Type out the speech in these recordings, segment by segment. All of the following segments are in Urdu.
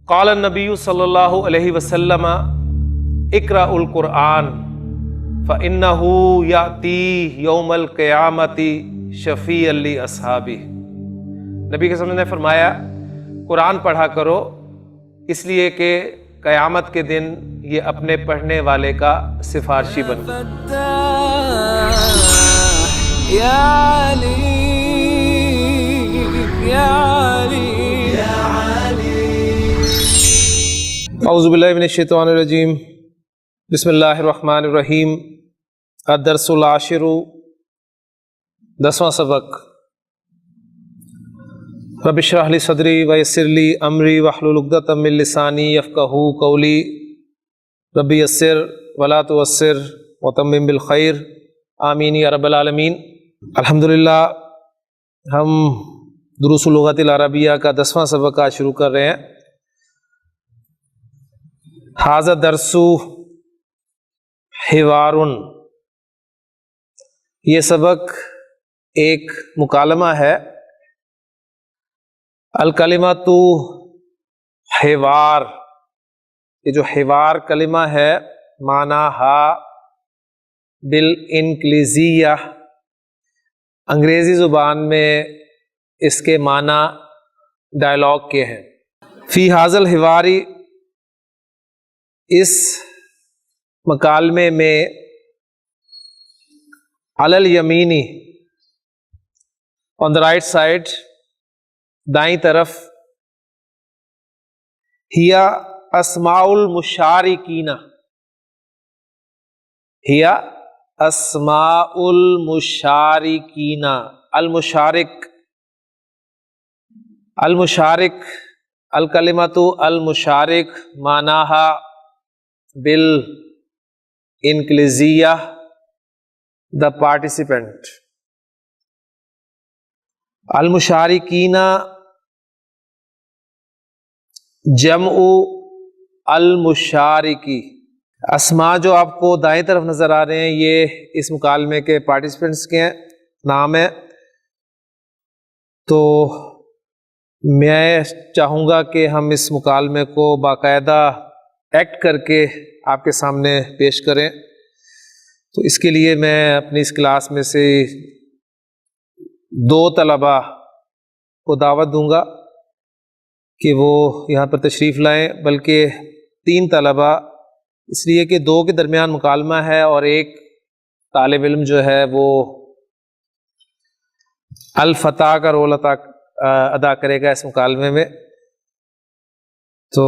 قال النبی صلی اللہ علیہ وسلم اقرأوا القرآن فإنه یأتی یوم القیامۃ شفیعا لاصحابہ۔ نبی کے نے فرمایا قرآن پڑھا کرو، اس لیے کہ قیامت کے دن یہ اپنے پڑھنے والے کا سفارشی بن اعوذ باللہ من الشیطان الرجیم، بسم اللہ الرحمن الرحیم۔ الدرس العاشر، 10واں سبق۔ رب اشرح لی صدری ویسر لی امری واحلل عقدۃ من لسانی یفقہوا قولی، رب یسر ولا تعسر وتمم بالخیر، آمین یا رب العالمین۔ الحمدللہ ہم دروس اللغۃ العربیہ کا 10واں سبق آج شروع کر رہے ہیں۔ ھذا درس حوار، یہ سبق ایک مکالمہ ہے۔ الکلمۃ حوار، یہ جو حوار کلمہ ہے معنی ہا بالانگلیزیہ، انگریزی زبان میں اس کے معنی ڈائلاگ کے ہیں۔ فی ھذا الحواری، اس مکالمے میں علی الیمینی، آن دا رائٹ سائڈ، دائیں طرف، ہیا اسماء المشارکین، ہیا اسماء المشارکین، المشارک، المشارک، الکلمۃ المشارک معناہا بالانگلیزیہ the participant۔ المشارکین جمع المشارکی۔ اسماء جو آپ کو دائیں طرف نظر آ رہے ہیں یہ اس مکالمے کے پارٹیسپینٹس کے نام ہیں۔ تو میں چاہوں گا کہ ہم اس مکالمے کو باقاعدہ ایکٹ کر کے آپ کے سامنے پیش کریں۔ تو اس کے لیے میں اپنی اس کلاس میں سے 2 طلباء کو دعوت دوں گا کہ وہ یہاں پر تشریف لائیں، بلکہ 3 طلباء، اس لیے کہ 2 کے درمیان مکالمہ ہے اور ایک طالب علم جو ہے وہ الفتح کا رول ادا کرے گا اس مکالمے میں۔ تو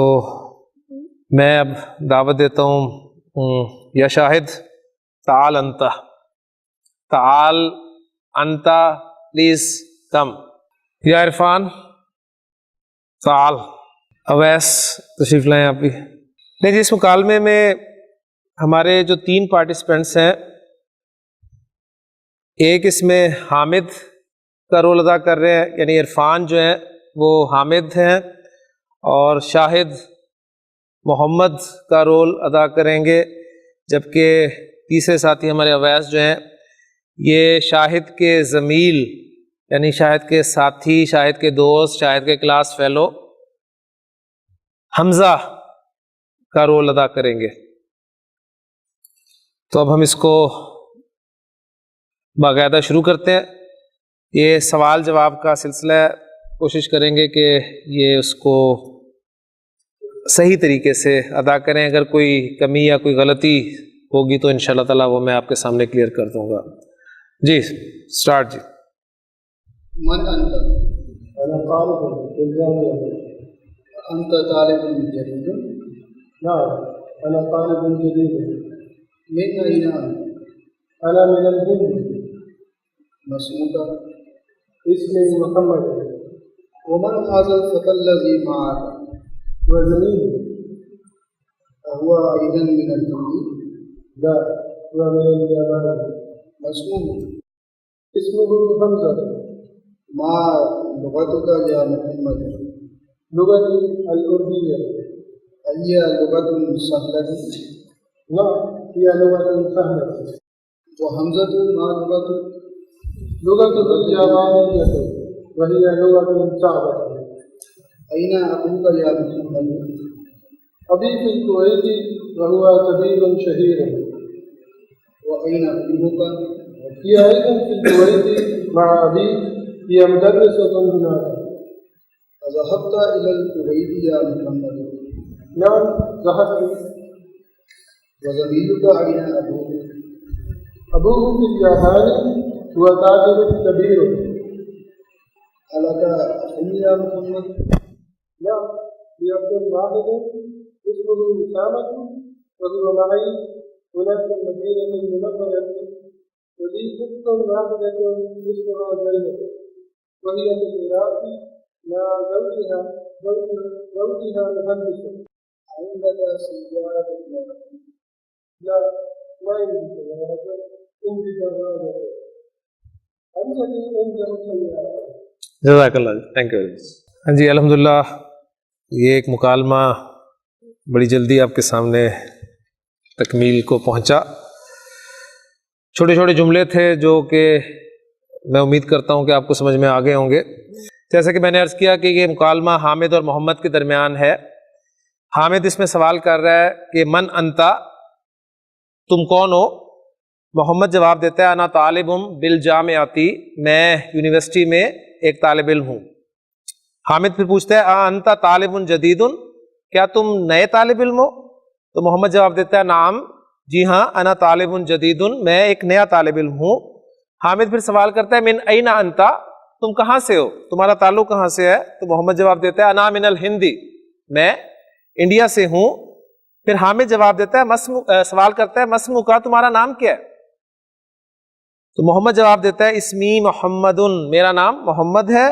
میں اب دعوت دیتا ہوں یا شاہد، تعال انت، تعال انت، پلیز کم۔ یا عرفان تعال۔ اویس تشریف لائیں آپ بھی۔ نہیں جی، اس مکالمے میں ہمارے جو 3 پارٹیسپینٹس ہیں، ایک اس میں حامد کا رول ادا کر رہے ہیں، یعنی عرفان جو ہیں وہ حامد ہیں، اور شاہد محمد کا رول ادا کریں گے، جبکہ تیسرے ساتھی ہمارے اویس جو ہیں یہ شاہد کے زمیل، یعنی شاہد کے ساتھی، شاہد کے دوست، شاہد کے کلاس فیلو حمزہ کا رول ادا کریں گے۔ تو اب ہم اس کو باقاعدہ شروع کرتے ہیں۔ یہ سوال جواب کا سلسلہ ہے، کوشش کریں گے کہ یہ اس کو صحیح طریقے سے ادا کریں۔ اگر کوئی کمی یا کوئی غلطی ہوگی تو انشاءاللہ تعالیٰ وہ میں آپ کے سامنے کلیئر کر دوں گا۔ جی سٹارٹ جی۔ من انت؟ انا طالب بالجامعة. انت طالب جديد؟ نعم انا طالب جديد. من اين انت؟ انا من الهند. مسعود؟ اسمي محمد. ومن هذا الفتى الذي معك؟ هو زميلي. هو ايضا من الهند؟ لا هو من اليابان. مسعود؟ اسمه حمزة. ما لغتك يا محمد؟ لغتي الأردية. هي لغة سهلة؟ لا هي لغة سهلة. وحمزة ما لغته؟ لغة اليابانية وهي لغة صعبة. أين أبوك يا محمد؟ أبي في الكويت وهو طبيب شهير. وأين أمك؟ هي أيضا في الكويت مع أبي، هي مدرسة هناك. أذهبت إلى الكويت يا محمد؟ نعم ذهبت. وزميلك أين أبوه؟ أبوه في اليابان، هو تاجر كبير. ألك أخ يا محمد؟ نعم لي أخ واحد اسمه أسامة، وهو معي هنا في المدينة المنورة. ولي أخت واحدة اسمها زينب، وهي في العراق مع زوجها مهندس. عندك سيارة؟ لا ما عندي سيارة، عندي دراجة. أنت عندك سيارة؟ جزاک اللہ، تھینک یو ویری مچ. ہاں جی، الحمدللہ یہ ایک مکالمہ بڑی جلدی آپ کے سامنے تکمیل کو پہنچا. چھوٹے چھوٹے جملے تھے جو کہ میں امید کرتا ہوں کہ آپ کو سمجھ میں آ گئے ہوں گے. جیسا کہ میں نے عرض کیا کہ یہ مکالمہ حامد اور محمد کے درمیان ہے. حامد اس میں سوال کر رہا ہے کہ من انتا، تم کون ہو؟ محمد جواب دیتا ہے انا طالب بالجامعاتی، میں یونیورسٹی میں ایک طالب علم ہوں. حامد پھر پوچھتا ہے انتا طالب جدید، کیا تم نئے طالب علم ہو؟ تو محمد جواب دیتا ہے نعم، جی ہاں، انا طالب جدید، میں ایک نیا طالب علم ہوں. حامد پھر سوال کرتا ہے من این انتا، تم کہاں سے ہو، تمہارا تعلق کہاں سے ہے؟ تو محمد جواب دیتا ہے انا من الہندی، میں انڈیا سے ہوں. پھر حامد جواب دیتا ہے سوال کرتا ہے مسمو کا، تمہارا نام کیا ہے؟ تو محمد جواب دیتا ہے اسمی محمد، میرا نام محمد ہے.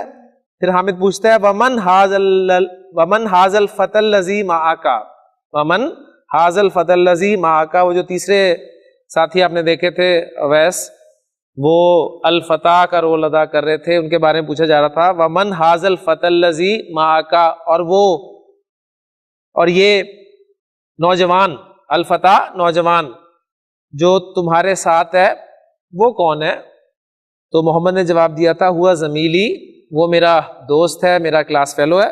پھر حامد پوچھتا ہے ومن حاز الفتى الذی معک، ومن حاز الفتى الذی معک، وہ جو تیسرے ساتھی آپ نے دیکھے تھے اویس، وہ الفتح کا رول ادا کر رہے تھے، ان کے بارے میں پوچھا جا رہا تھا. ومن حاز الفتى الذی معک، اور یہ نوجوان، الفتح نوجوان جو تمہارے ساتھ ہے وہ کون ہے؟ تو محمد نے جواب دیا تھا ہوا زمیلی، وہ میرا دوست ہے، میرا کلاس فیلو ہے.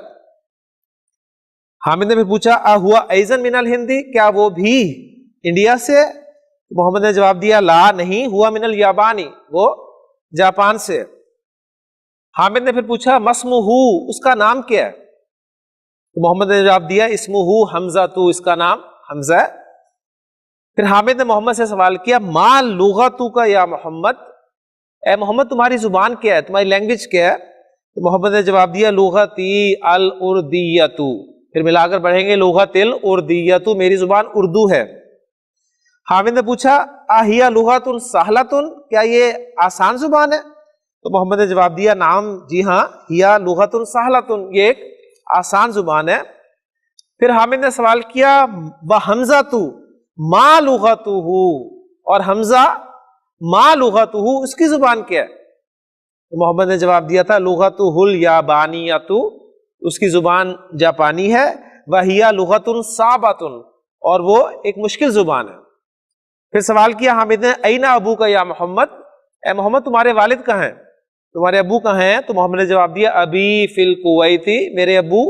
حامد نے پھر پوچھا ہوا ایزن من الہندی، کیا وہ بھی انڈیا سے؟ محمد نے جواب دیا لا، نہیں، ہوا من الیابانی، وہ جاپان سے. حامد نے پھر پوچھا مسمہ، اس کا نام کیا ہے؟ تو محمد نے جواب دیا اسمہ حمزہ، تو اس کا نام حمزہ ہے. پھر حامد نے محمد سے سوال کیا ما لغتک یا محمد، اے محمد تمہاری زبان کیا ہے، تمہاری لینگویج کیا ہے؟ تو محمد نے جواب دیا لغتی الاردیۃ، پھر ملا کر پڑھیں گے لغت الاردیۃ، میری زبان اردو ہے. حامد نے پوچھا اہیا لغت سہلۃ، کیا یہ آسان زبان ہے؟ تو محمد نے جواب دیا نعم، جی ہاں، ہیا لغت سہلۃ، یہ ایک آسان زبان ہے. پھر حامد نے سوال کیا وحمزۃ ما لغتہ، اور حمزہ ما لغتہ، اس کی زبان کیا ہے؟ تو محمد نے جواب دیا تھا لغتہ الیابانیۃ، اس کی زبان جاپانی ہے. وہیا لغت صعبۃ، اور وہ ایک مشکل زبان ہے. پھر سوال کیا حامد نے این ابوک یا محمد، اے محمد تمہارے والد کہاں ہیں، تمہارے ابو کہاں ہیں؟ تو محمد نے جواب دیا ابی فی الکویت، میرے ابو،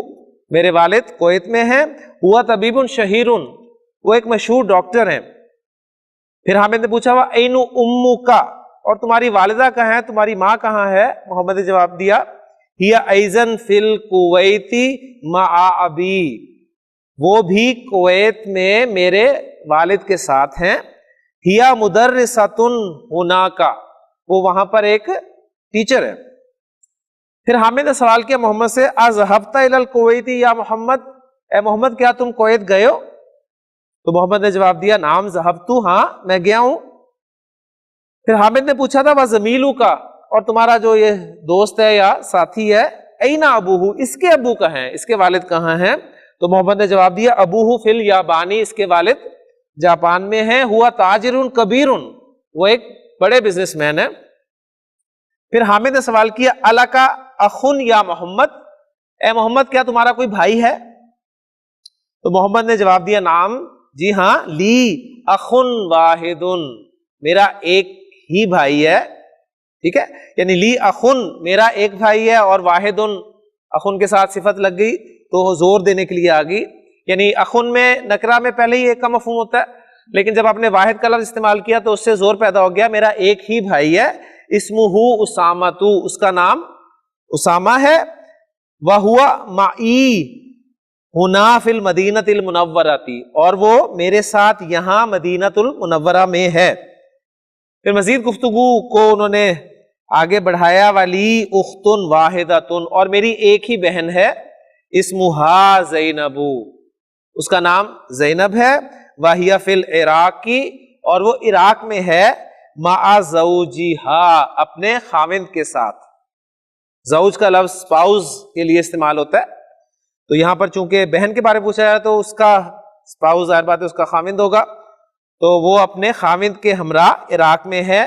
میرے والد کویت میں ہیں. ہوا طبیب شہیر، وہ ایک مشہور ڈاکٹر ہیں. پھر حامد نے پوچھا وَأَيْنُ أُمُّكَ، اور تمہاری والدہ کہاں ہے، تمہاری ماں کہاں ہے؟ محمد نے جواب دیا ہِيَ أَيْضًا فِي الْكُوَيْتِ مَعَ أَبِي، وہ بھی کویت میں میرے والد کے ساتھ ہیں. ہِيَ مُدَرِّسَةٌ هُنَاكَ، وہ وہاں پر ایک ٹیچر ہے. پھر حامد نے سوال کیا محمد سے اذهبت الى الكویت یا محمد، اے محمد کیا تم کویت گئے ہو؟ تو محمد نے جواب دیا نعم ذهبت، ہاں میں گیا ہوں. پھر حامد نے پوچھا تھا وزمیلو کا، اور تمہارا جو یہ دوست ہے یا ساتھی ہے اینا ابوہ، اس کے ابو کہاں ہیں، اس کے والد کہاں ہیں؟ تو محمد نے جواب دیا ابوہ فی الیابانی، اس کے والد جاپان میں ہیں. ہوا تاجر کبیر، وہ ایک بڑے بزنس مین ہے. پھر حامد نے سوال کیا الکا اخن یا محمد، اے محمد کیا تمہارا کوئی بھائی ہے؟ تو محمد نے جواب دیا نعم، جی ہاں، لی اخن واحد، میرا ایک ہی بھائی ہے. ٹھیک ہے، یعنی لی اخن، میرا ایک بھائی ہے، اور واحد اخن کے ساتھ صفت لگ گئی تو زور دینے کے لیے آ گئی. یعنی اخن میں نکرہ میں پہلے ہی ایک کا مفہوم ہوتا ہے، لیکن جب آپ نے واحد کا لفظ استعمال کیا تو اس سے زور پیدا ہو گیا. میرا ایک ہی بھائی ہے، اسمہ اسامۃ، اس کا نام اسامہ ہے. وَهُوَ مَعِی ہُنَا فِی الْمَدِینَةِ الْمُنَوَّرَةِ، اور وہ میرے ساتھ یہاں مدینۃ المنورہ میں ہے. پھر مزید گفتگو کو انہوں نے آگے بڑھایا. وَلِی أُخْتٌ وَاحِدَةٌ، اور میری ایک ہی بہن ہے، اسمہا زینب، اس کا نام زینب ہے. وَهِيَ فِی الْعِرَاقِ، اور وہ عراق میں ہے. مَعَ زَوْجِهَا، اپنے خاوند کے ساتھ. زوج کا لفظ سپاؤز کے لیے استعمال ہوتا ہے، تو یہاں پر چونکہ بہن کے بارے میں پوچھا ہے تو اس کا سپاؤز ظاہر بات ہے اس کا خاوند ہوگا، تو وہ اپنے خاوند کے ہمراہ عراق میں ہے.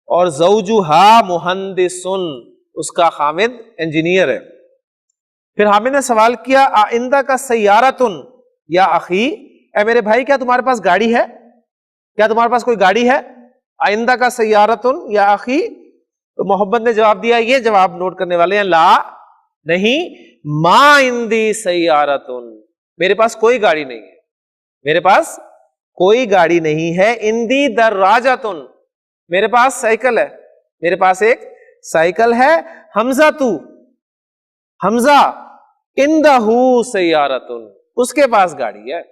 اور زوجہا مہندسن، اس کا خاوند انجینئر ہے. پھر حامد نے سوال کیا آئندہ کا سیارتن یا اخی، اے میرے بھائی کیا تمہارے پاس گاڑی ہے؟ کیا تمہارے پاس کوئی گاڑی ہے؟ آئندہ کا سیارتن یا اخی. تو محبت نے جواب دیا، یہ جواب نوٹ کرنے والے ہیں، لا نہیں، ما عندی سیارتن، میرے پاس کوئی گاڑی نہیں ہے، میرے پاس کوئی گاڑی نہیں ہے. عندی دراجتن، میرے پاس سائیکل ہے، میرے پاس ایک سائیکل ہے. حمزہ تو، حمزہ عندہ سیارتن، اس کے پاس گاڑی ہے.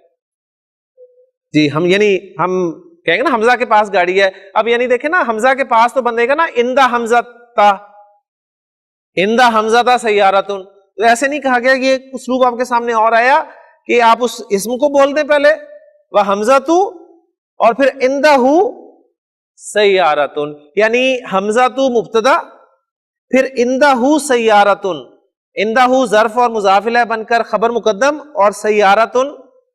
جی ہم یعنی ہم کہیں گے نا حمزہ کے پاس گاڑی ہے، اب یعنی دیکھیں نا حمزہ کے پاس تو بندے گا نا عندہ حمزہ تا، عندہ حمزہ تا سیارتن. تو ایسے نہیں کہا گیا، یہ اسلوب آپ کے سامنے اور آیا کہ آپ اس اسم کو بول دیں پہلے وہ حمزہ تو، اور پھر عندہ سیارتن، یعنی حمزہ تو مبتدا، پھر عندہ سیارتن. عندہ ظرف اور مضاف الیہ بن کر خبر مقدم، اور سیارتن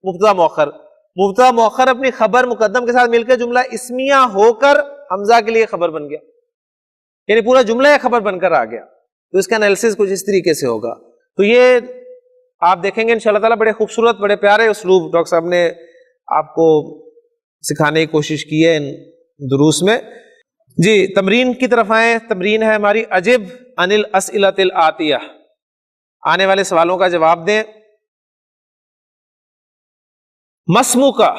مبتدا مؤخر. مبتدا مؤخر اپنی خبر مقدم کے ساتھ مل کے جملہ اسمیہ ہو کر حمزہ کے لیے خبر بن گیا، یعنی پورا جملہ خبر بن کر آ گیا. تو اس کا انالیسس کچھ اس طریقے سے ہوگا. تو یہ آپ دیکھیں گے انشاءاللہ تعالیٰ بڑے خوبصورت بڑے پیارے اسلوب ڈاکٹر صاحب نے آپ کو سکھانے کی کوشش کی ہے ان دروس میں. جی تمرین کی طرف آئیں. تمرین ہے ہماری اجب عن الاسئلۃ الآتیہ، آنے والے سوالوں کا جواب دیں. مسمو کا،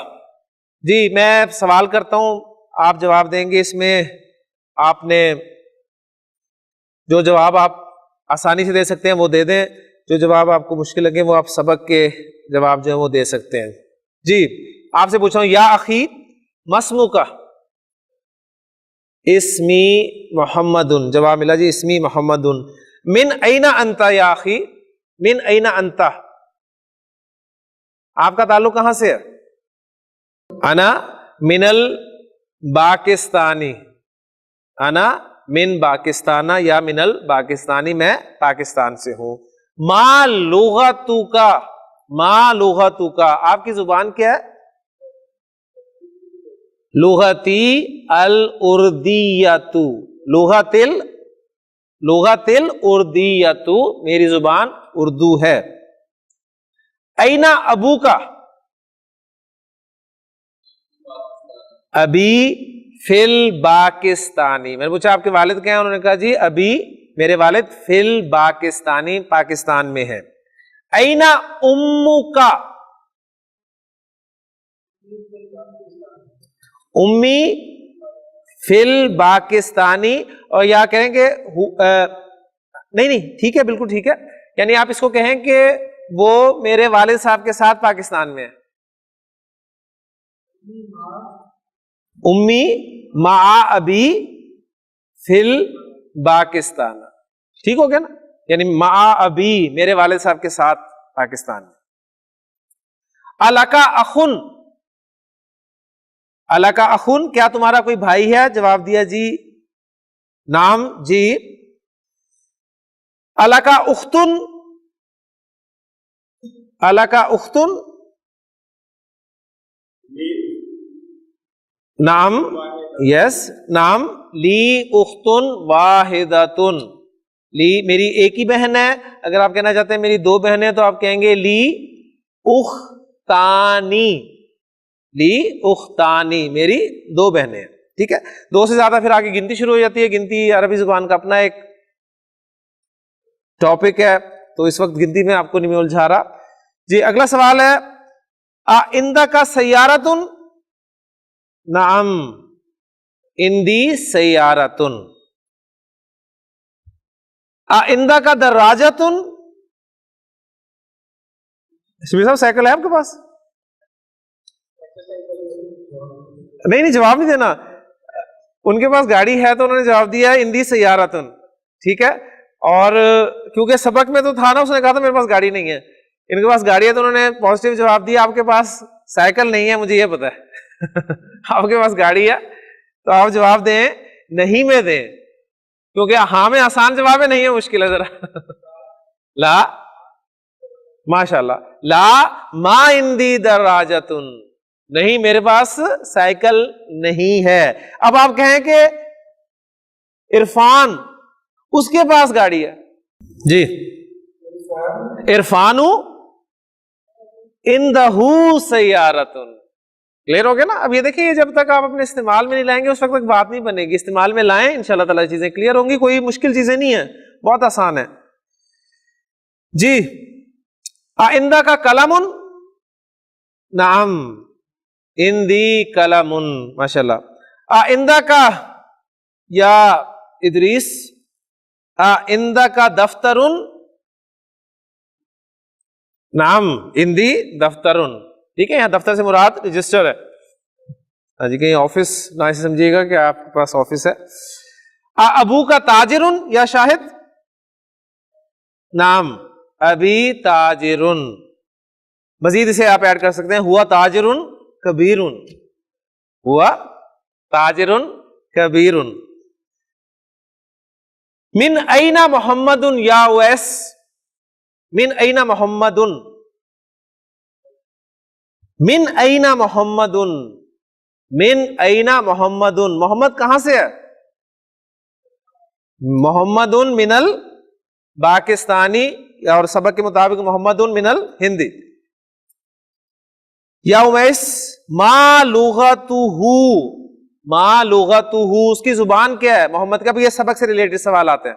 جی میں سوال کرتا ہوں آپ جواب دیں گے. اس میں آپ نے جو جواب آپ آسانی سے دے سکتے ہیں وہ دے دیں، جو جواب آپ کو مشکل لگے وہ آپ سبق کے جواب جو ہیں وہ دے سکتے ہیں. جی آپ سے پوچھ رہا ہوں، یا اخی مسمو کا، اسمی محمد، جواب ملا جی اسمی محمد. من این انت یا اخی، من این انت، آپ کا تعلق کہاں سے ہے؟ انا من الپاکستانی، انا من پاکستانہ یا من الپاکستانی، میں پاکستان سے ہوں. ما لغتک، ما لغتک، آپ کی زبان کیا ہے؟ لغتی الاردیۃ، لغت الاردیۃ، میری زبان اردو ہے. این ابو کا، ابھی فی الپاکستانی، میں نے پوچھا آپ کے والد کیا ہیں؟ انہوں نے کہا جی ابھی میرے والد فی الپاکستانی، پاکستان میں ہے. این امک، امی فی الپاکستانی، اور یا کہیں گے نہیں ٹھیک ہے بالکل ٹھیک ہے، یعنی آپ اس کو کہیں کہ وہ میرے والد صاحب کے ساتھ پاکستان میں ہے. امی مع ابی فی الپاکستان، ٹھیک ہو گیا نا، یعنی مع ابی میرے والد صاحب کے ساتھ پاکستان میں. الکا اخن، الکا اخن، کیا تمہارا کوئی بھائی ہے؟ جواب دیا جی نام جی. الکا اختن، الکا اختن، نام یس نام. لی اختن واحدتن، لی میری ایک ہی بہن ہے. اگر آپ کہنا چاہتے ہیں میری دو بہنیں تو آپ کہیں گے لی اختانی، لی اختانی، میری دو بہنیں. ٹھیک ہے، دو سے زیادہ پھر آگے گنتی شروع ہو جاتی ہے. گنتی عربی زبان کا اپنا ایک ٹاپک ہے، تو اس وقت گنتی میں آپ کو نہیں الجھا رہا. جی اگلا سوال ہے عندک سیارۃ. نعم عندی سیارۃ. عندک دراجۃ. شبیر صاحب سائیکل ہے آپ کے پاس؟ نہیں جواب نہیں دینا. ان کے پاس گاڑی ہے تو انہوں نے جواب دیا ہے عندی سیارۃ. ٹھیک ہے, اور کیونکہ سبق میں تو تھا نا, اس نے کہا تھا میرے پاس گاڑی نہیں ہے. ان کے پاس گاڑی ہے تو انہوں نے پازیٹیو جواب دیا. آپ کے پاس سائیکل نہیں ہے مجھے یہ پتا ہے. آپ کے پاس گاڑی ہے تو آپ جواب دیں نہیں میں دیں, کیونکہ ہاں میں آسان جواب ہے, نہیں ہے مشکل ہے ذرا. لا ماشاء اللہ, لا ما عندی دراجۃ. نہیں میرے پاس سائیکل نہیں ہے. اب آپ کہیں کہ عرفان اس کے پاس گاڑی ہے. جی عرفان عندہ سیارۃ. کلیئر ہو گیا نا. اب یہ دیکھیں جب تک آپ اپنے استعمال میں نہیں لائیں گے اس وقت تک بات نہیں بنے گی. استعمال میں لائیں انشاءاللہ تعالی چیزیں کلیئر ہوں گی. کوئی مشکل چیزیں نہیں ہیں, بہت آسان ہے. جی عندہ کا قلم. نعم عندی قلم. ماشاءاللہ. عندہ کا یا ادریس عندہ کا دفتر. نعم عندی دفتر. ٹھیک ہے, یہاں دفتر سے مراد رجسٹر ہے. ہاں جی, کہیں آفس نہ ایسے سمجھیے گا کہ آپ کے پاس آفس ہے. ابو کا تاجر یا شاہد. نعم ابی تاجر. مزید اسے آپ ایڈ کر سکتے ہیں ہوا تاجر کبیر. ہوا تاجر کبیر. من اینا محمد یا اویس. من اینا محمد. من اینا محمد. من اینا محمد. محمد کہاں سے ہے؟ محمد من الپاکستانی, اور سبق کے مطابق محمد من الہندی. یا اویس ما لغتہ. ما لغتہ اس کی زبان کیا ہے محمد کا بھی. یہ سبق سے ریلیٹڈ سوال آتے ہیں.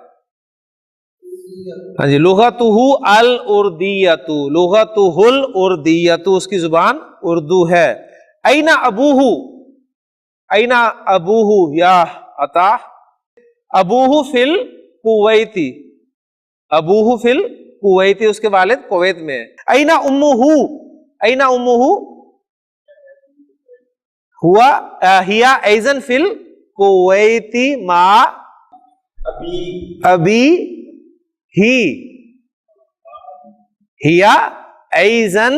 ہاں جی, لغتہ الاردیۃ. لغتہ الاردیۃ اس کی زبان اردو ہے. اینا ابوہ. اینا ابوہ یا عطا. ابوہ فی الکویتی. ابوہ فی الکویتی اس کے والد کویت میں ہے. اینا امہ. اینا امہ ہوا ہیا ایزن فی الکویتی ما ابی ہی. ہیا ایزن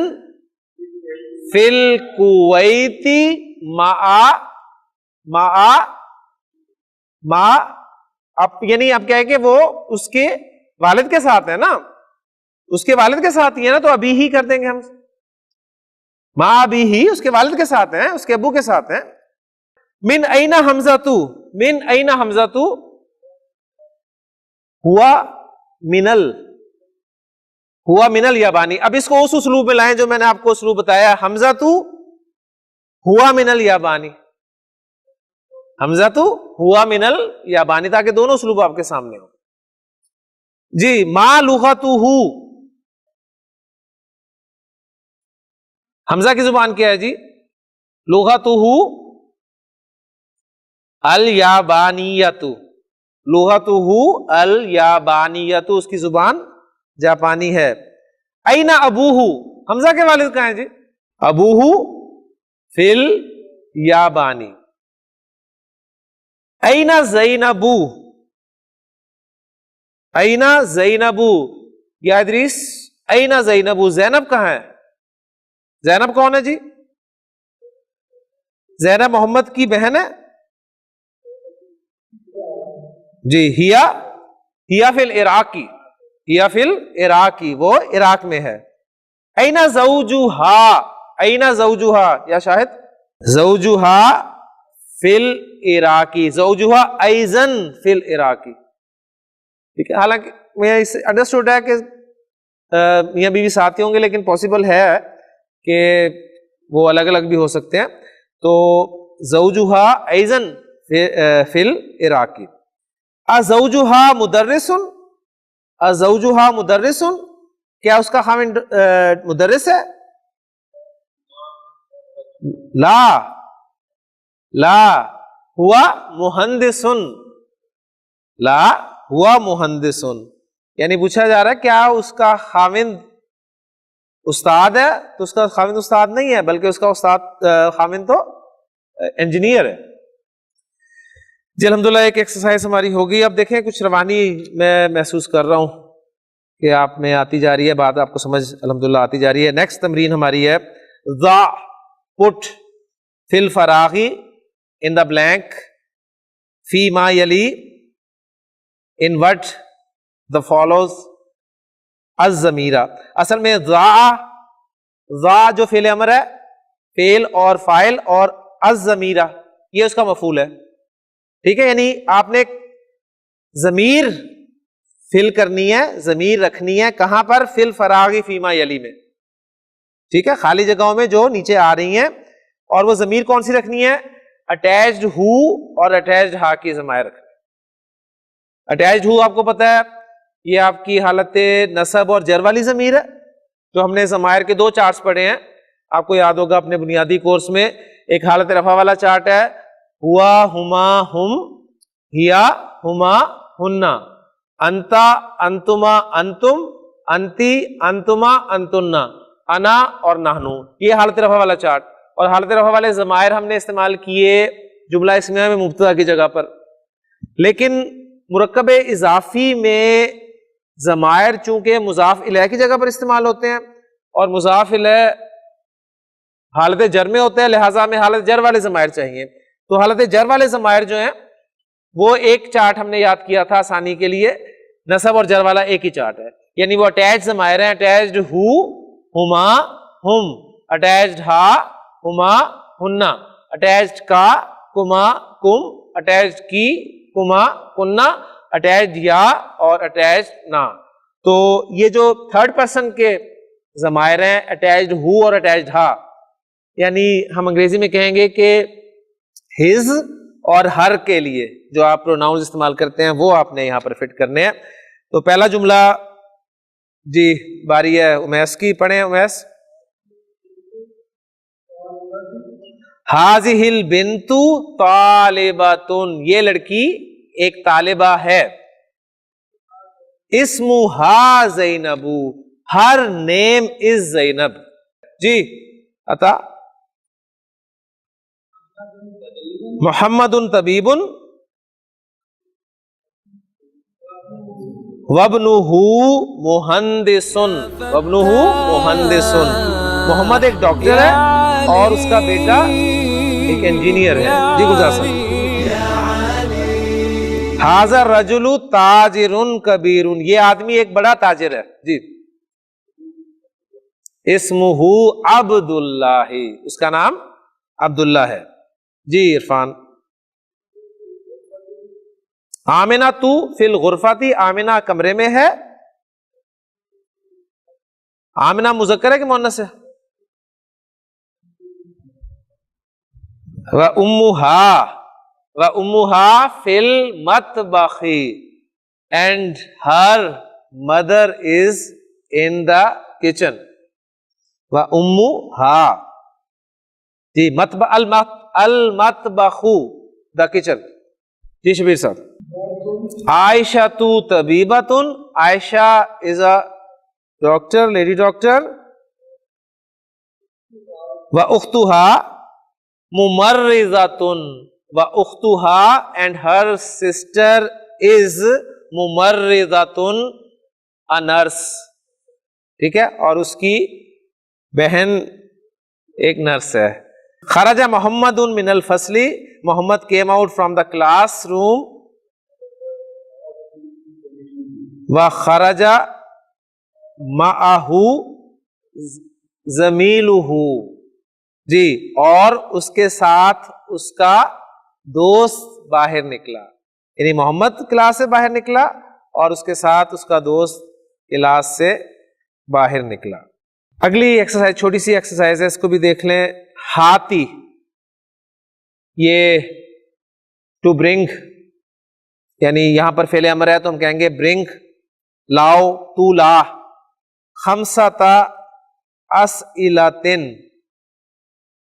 فی الکویتی ما اب یعنی اب کیا ہے کہ وہ اس کے والد کے ساتھ ہے نا, اس کے والد کے ساتھ ہی ہے نا, تو ابھی ہی کر دیں گے ہم. ماں ابھی ہی اس کے والد کے ساتھ ہیں, اس کے ابو کے ساتھ ہیں. من اینا حمزۃ. من اینا حمزۃ ہوا منل. ہوا منل یابانی. اب اس کو اس اسلوب میں لائیں جو میں نے آپ کو اسلوب بتایا. حمزۃ ہوا منل یابانی. حمزۃ ہوا منل یابانی, تاکہ دونوں اسلوب آپ کے سامنے ہو. جی ما لغتہ. حمزہ کی زبان کیا ہے جی؟ لغتہ الیابانیۃ. لغتہ الیابانیۃ اس کی زبان جاپانی ہے. اینا ابوہ. حمزہ کے والد کہاں ہیں جی؟ ابوہ فی الیابانی. اینا زینب. اینا زینب یا ادریس اینا زینب. زینب کہاں ہے؟ زینب کون ہے جی؟ زینب محمد کی بہن ہے جی. ہیا فی العراقی. ہیا فی العراقی وہ عراق میں ہے. اینا زوجہا. اینا زوجہا یا شاہد زوجہا فی العراقی. زوجہا ایزن فی العراقی. ٹھیک ہے, حالانکہ میں اس سے انڈرسٹوڈ ہے کہ میاں بیوی ساتھ ہی ہوں گے, لیکن پاسبل ہے کہ وہ الگ الگ بھی ہو سکتے ہیں. تو زوجہا ایزن فی العراقی. ازوجہا مدرس. ازوجہا مدرس کیا اس کا خاوند مدرس ہے؟ لا لا ہوا مہندسن، لا ہوا مہندسن، یعنی پوچھا جا رہا ہے کیا اس کا خاوند استاد ہے؟ تو اس کا خاوند استاد نہیں ہے، بلکہ اس کا استاد خاوند تو انجینئر ہے۔ جی الحمدللہ ایک ایکسرسائز ہماری ہوگی۔ اب دیکھیں کچھ روانی میں محسوس کر رہا ہوں کہ آپ میں آتی جا رہی ہے، بات آپ کو سمجھ الحمدللہ آتی جا رہی ہے۔ نیکسٹ تمرین ہماری ہے ضع پٹ فی الفراغ ان دا بلینک فی ما یلی ان وٹ دا فالوز الضمیرہ۔ اصل میں ضع جو فعل امر ہے، فعل اور فاعل، اور الضمیرہ یہ اس کا مفعول ہے، ٹھیک ہے؟ یعنی آپ نے ضمیر فل کرنی ہے، ضمیر رکھنی ہے کہاں پر؟ فی الفراغ فی ما یلی میں، ٹھیک ہے؟ خالی جگہوں میں جو نیچے آ رہی ہیں، اور وہ ضمیر کون سی رکھنی ہے؟ اٹیچڈ ہو اور اٹیچڈ ہا کی ضمائر رکھنی ہے۔ اٹیچڈ ہو آپ کو پتا ہے یہ آپ کی حالت نصب اور جر والی ضمیر ہے، جو ہم نے ضمائر کے 2 چارٹس پڑھے ہیں، آپ کو یاد ہوگا اپنے بنیادی کورس میں۔ ایک حالت رفع والا چارٹ ہے، ہوا ہما ہم، ہیا ہما ہننا، انتا انتما انتم، انتی انتما انتننا، انا اور نحنو، یہ حالت رفع والا چارٹ۔ اور حالت رفع والے ضمائر ہم نے استعمال کیے جملہ اسمیہ میں مبتدا کی جگہ پر، لیکن مرکب اضافی میں ضمائر چونکہ مضاف الیہ کی جگہ پر استعمال ہوتے ہیں، اور مضاف الیہ حالت جر میں ہوتا ہے، لہٰذا ہمیں حالت جر والے ضمائر چاہیے۔ تو حالت جر والے ضمائر جو ہیں وہ ایک چارٹ ہم نے یاد کیا تھا آسانی کے لیے، نصب اور جر والا ایک ہی چارٹ ہے، یعنی وہ اٹیچ ضمائر ہیں، اٹیچڈ ہو ہما ہم، اٹیچڈ ہا ہما ہننا، اٹیچڈ کا کما کم، اٹیچڈ کی کما کننا، اٹیچڈ یا اور اٹیچڈ نا۔ تو یہ جو تھرڈ پرسن کے ضمائر ہیں اٹیچڈ ہو اور اٹیچڈ ہا، یعنی ہم انگریزی میں کہیں گے کہ ہز اور ہر کے لیے جو آپ پروناؤنز استعمال کرتے ہیں وہ آپ نے یہاں پر فٹ کرنے ہیں۔ تو پہلا جملہ جی باری ہے امیس کی، پڑھیں امیس۔ ہاذہ البنت طالبۃ، یہ لڑکی ایک طالبہ ہے۔ اسمہا زینب، ہر نیم از زینب۔ جی عطا۔ محمد طبیب وابنہ مہندس، وابنہ مہندس، محمد ایک ڈاکٹر ہے اور اس کا بیٹا ایک انجینئر ہے۔ جی گزار صاحب۔ ھذا الرجل تاجر کبیر، یہ آدمی ایک بڑا تاجر ہے۔ جی اسمہ عبداللہ، اس کا نام عبداللہ ہے۔ جی عرفان۔ آمنہ تو فی الغرفۃ، آمنہ کمرے میں ہے۔ آمنہ مذکر ہے کہ مؤنث ہے؟ وَأُمُّهَا فِي الْمَطْبَخِ، and her mother is in the kitchen۔ وَأُمُّهَا، G المطبخ the kitchen۔ جی شبیر صاحب۔ عائشہ تو طبیبۃ، عائشہ is a doctor، lady doctor۔ وَأُخْتُهَا ممرضۃ، وَأُخْتُهَا and her sister is ممرضۃ a nurse، ٹھیک ہے؟ اور اس کی بہن ایک نرس ہے۔ خرج محمد من الفصل، محمد came out from the classroom۔ وخرج معه زمیلہ، جی اور اس کے ساتھ اس کا دوست باہر نکلا، یعنی محمد کلاس سے باہر نکلا اور اس کے ساتھ اس کا دوست کلاس سے باہر نکلا۔ اگلی ایکسرسائز چھوٹی سی ایکسرسائز ہے، اس کو بھی دیکھ لیں۔ ہاتی، یہ ٹو برنگ، یعنی یہاں پر فعل امر ہے تو ہم کہیں گے برنگ، لاؤ تو لا، خمسۃ اسئلۃ،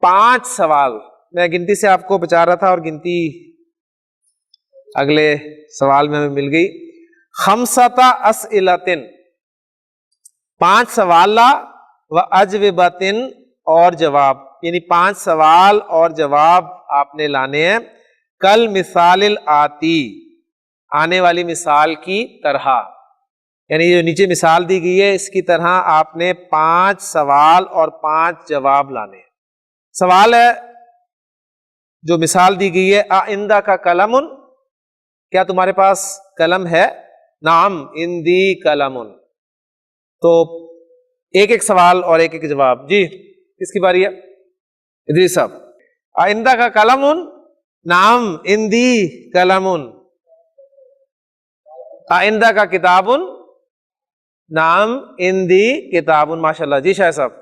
5 سوال. میں گنتی سے آپ کو بچا رہا تھا اور گنتی اگلے سوال میں ہمیں مل گئی. خمسۃ اسئلۃ، 5 سوال و اجوبۃ، اور جواب، یعنی 5 سوال اور جواب آپ نے لانے ہیں. کل مثال الآتی، آنے والی مثال کی طرح، یعنی جو نیچے مثال دی گئی ہے اس کی طرح آپ نے 5 سوال اور 5 جواب لانے ہیں. سوال ہے جو مثال دی گئی ہے، آئندہ کا قلم، کیا تمہارے پاس قلم ہے؟ نعم عندی قلم. تو ایک ایک سوال اور ایک ایک جواب. جی کس کی باری ہے؟ ادریس صاحب. آئندہ کا قلم، نعم عندی قلم. آئندہ کا کتاب، نعم عندی کتاب. ماشاءاللہ. جی شاہ صاحب.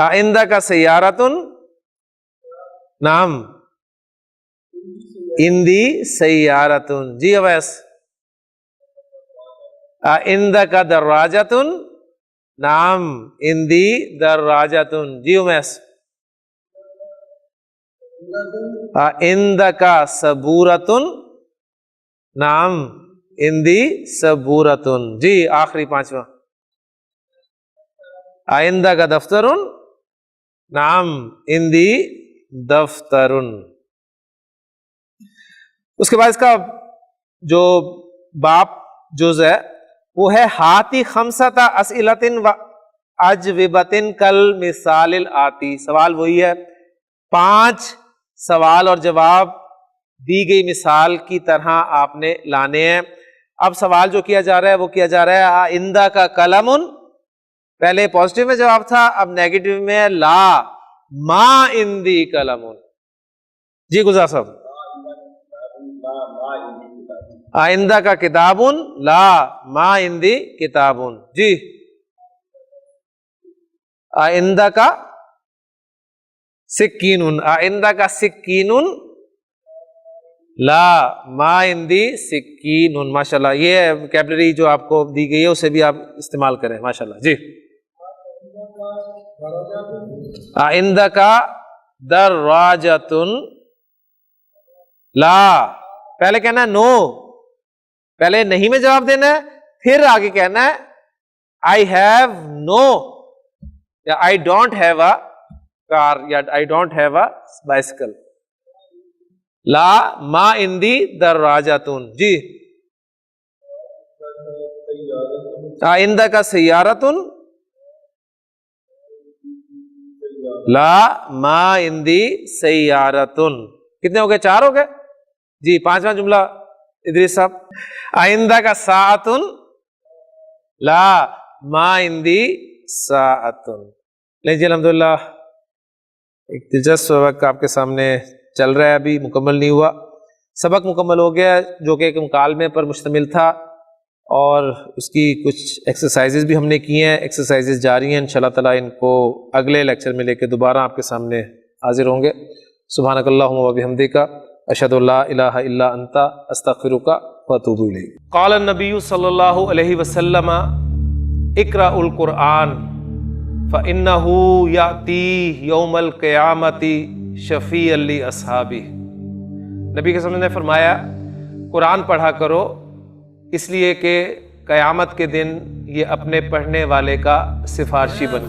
آئندہ کا سیارۃ، نعم عندی سیارۃ. جی اویس. آئندہ کا دراجۃ، نعم عندی دراجۃ. جی امیس. آئندہ کا سبورۃ، نعم عندی سبورۃ. جی آخری 5واں. آئندہ کا دفتر، نعم عندی دفتر. اس کے بعد اس کا جو باپ جز ہے وہ ہے ہاتی خمسۃ اسئلۃ و اجوبۃ کل مثال الآتی. سوال وہی ہے، 5 سوال اور جواب دی گئی مثال کی طرح آپ نے لانے ہیں. اب سوال جو کیا جا رہا ہے وہ کیا جا رہا ہے آئندہ کا قلم. پہلے پازیٹیو میں جواب تھا، اب نیگیٹو میں لا ما عندی قلم. جی گزار صاحب. آئندہ کا کتاب، لا ما عندی کتاب. جی آئندہ کا سکین، آئندہ کا سکین، لا ما عندی سکین. ماشاءاللہ. یہ ووکیبلری جو آپ کو دی گئی ہے اسے بھی آپ استعمال کریں. ماشاءاللہ. جی آئندہ کا دراجۃ، لا، پہلے کہنا ہے نو، پہلے نہیں میں جواب دینا ہے، پھر آگے کہنا ہے آئی ہیو نو، یا I don't have a car, یا I don't have a bicycle. لا ما عندی دراجۃ. جی آئندہ کا سیارۃ، لا ما عندی سیارۃ. کتنے ہو گئے؟ 4 ہو گئے. جی 5واں جملہ ادریس صاحب. آئندہ کا ساعۃ، لا ما عندی ساعۃ. لیجیے الحمدللہ ایک دلچسپ سبق آپ کے سامنے چل رہا ہے، ابھی مکمل نہیں ہوا. سبق مکمل ہو گیا جو کہ ایک مکالمے پر مشتمل تھا، اور اس کی کچھ ایکسرسائزز بھی ہم نے کی ہیں. ایکسرسائزز جاری ہیں، انشاءاللہ تعالیٰ ان کو اگلے لیکچر میں لے کے دوبارہ آپ کے سامنے حاضر ہوں گے. سبحانک اللہم و بحمدک، اشہد ان لا الہ الا انت، استغفرک واتوب الیک. قال النبی صلی اللہ علیہ وسلم اقرأوا القرآن فإنہ یأتی یوم القیامۃ شفیعا لاصحابہ. نبی کے وسلم نے فرمایا قرآن پڑھا کرو، اس لیے کہ قیامت کے دن یہ اپنے پڑھنے والے کا سفارشی بن